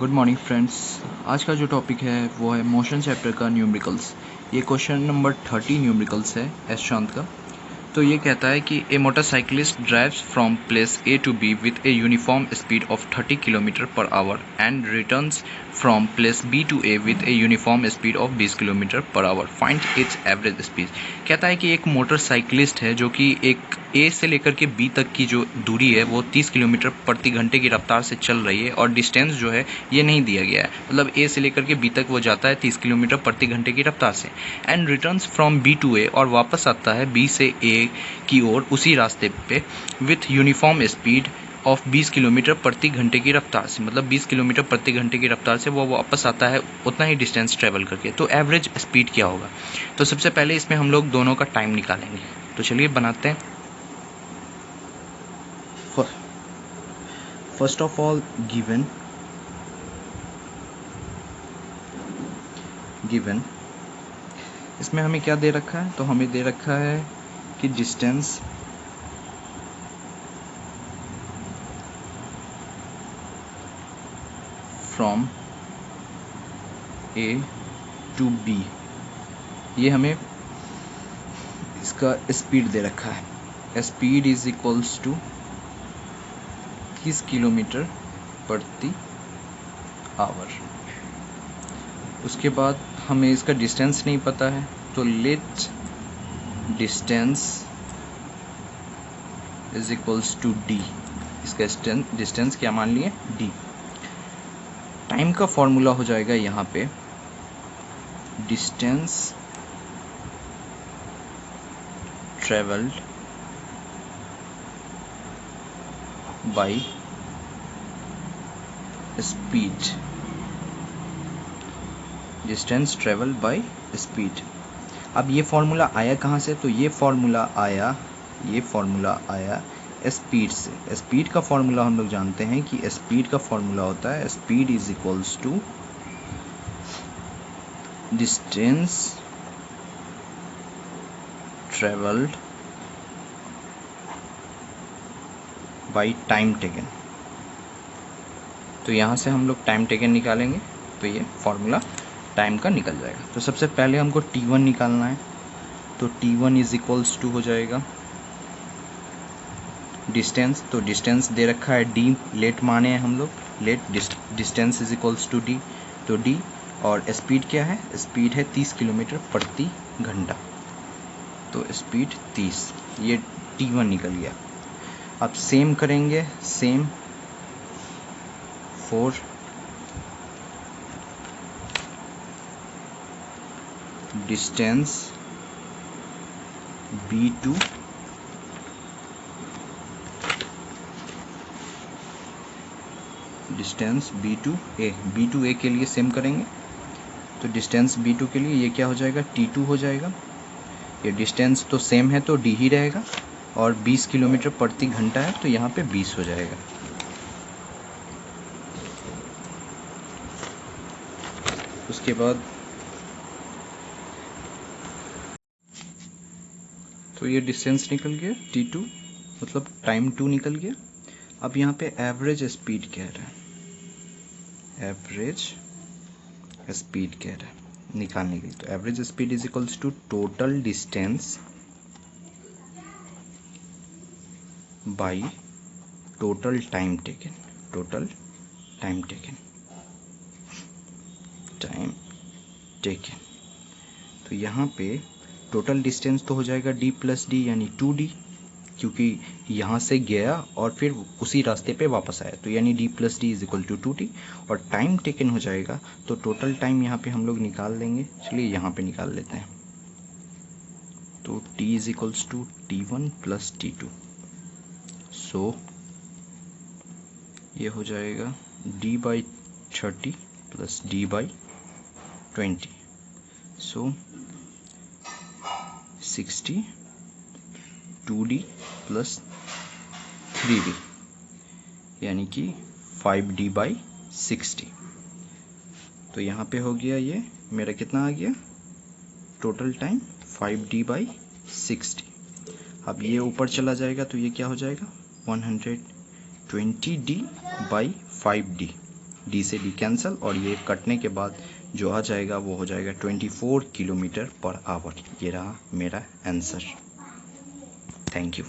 Good morning friends. आज का जो टॉपिक है वो है मोशन चैप्टर का न्यूमेरिकल्स। ये क्वेश्चन नंबर 30 न्यूमेरिकल्स है एस शांत का। तो ये कहता है कि a motorcyclist drives from place A to B with a uniform speed of 30 kilometre per hour and returns from place B to A with a uniform speed of 20 kilometre per hour, find its average speed. कहता है कि एक motorcyclist है जो कि एक ए से लेकर के बी तक की जो दूरी है वो 30 किलोमीटर प्रति घंटे की रफ्तार से चल रही है और डिस्टेंस जो है ये नहीं दिया गया है। मतलब ए से लेकर के बी तक वो जाता है 30 किलोमीटर प्रति घंटे की रफ्तार से and returns from B to A, और वापस आता है बी से ए की ओर उसी रास्ते पे with uniform speed of 20 kilometre प्रति घंटे की रफ्तार से। मतलब 20 किलोमीटर प्रति घंटे की रफ्तार से वो वापस आता है उतना ही डिस्टेंस ट्रेवल करके। तो एवरेज स्पीड क्या होगा? तो सबसे पहले इसमें हम लोग दोनों का टाइम निकालेंगे। तो चलिए बनाते हैं। फर्स्ट ऑफ ऑल गिवन इसमें हमें क्या दे रखा है? तो हमें दे रखा है कि distance from A to B, ये हमें इसका स्पीड दे रखा है। Speed is equals to 30 kilometre प्रति आवर। उसके बाद हमें इसका डिस्टेंस नहीं पता है, तो let distance is equals to D. इसका डिस्टेंस क्या मान लिए? डी। टाइम का फॉर्मूला हो जाएगा यहाँ पे distance travelled by speed. Distance travel by speed. अब ये फॉर्मूला आया कहाँ से? तो ये फॉर्मूला आया स्पीड से। स्पीड का फॉर्मूला हम लोग जानते हैं कि स्पीड का फॉर्मूला होता है speed is equals to distance travelled by time taken. तो यहाँ से हम लोग टाइम टेकन निकालेंगे तो ये फॉर्मूला टाइम का निकल जाएगा। तो सबसे पहले हमको T1 निकालना है। तो T1 इज इक्वल्स टू हो जाएगा डिस्टेंस। तो डिस्टेंस दे रखा है डी, लेट माने हैं हम लोग, let distance is equals to D. तो डी और स्पीड क्या है? स्पीड है 30 किलोमीटर प्रति घंटा। तो स्पीड 30, ये T1 निकल गया। अब सेम करेंगे, same for distance B2 distance B2A के लिए सेम करेंगे। तो डिस्टेंस B2 के लिए ये क्या हो जाएगा? T2 हो जाएगा। ये डिस्टेंस तो सेम है तो D ही रहेगा, और 20 किलोमीटर प्रति घंटा है तो यहाँ पे 20 हो जाएगा। उसके बाद तो ये डिस्टेंस निकल गया T2, मतलब टाइम 2 निकल गया। अब यहाँ पे एवरेज स्पीड कह रहा है, एवरेज स्पीड कह रहा है निकालने के लिए। तो average speed is equals to total distance by total time taken. Total time taken तो यहाँ पे टोटल डिस्टेंस तो हो जाएगा d प्लस डी यानी 2d, क्योंकि यहाँ से गया और फिर उसी रास्ते पे वापस आया, तो यानी d plus D is equal to 2d। और टाइम टेकन हो जाएगा, तो टोटल टाइम यहाँ पे हम लोग निकाल लेंगे। चलिए यहाँ पे निकाल लेते हैं। तो t is equals to T1 plus T2। So ये हो जाएगा d by 30 plus d by 20। So 60 2d प्लस 3d यानी कि 5d बाई 60। तो यहाँ पे हो गया ये मेरा कितना आ गया टोटल टाइम 5d बाई 60। अब ये ऊपर चला जाएगा तो ये क्या हो जाएगा 120d बाई 5d। डी से डी कैंसिल, और ये कटने के बाद जो आ जाएगा वो हो जाएगा 24 किलोमीटर पर आवर। ये रहा मेरा आंसर। Thank you.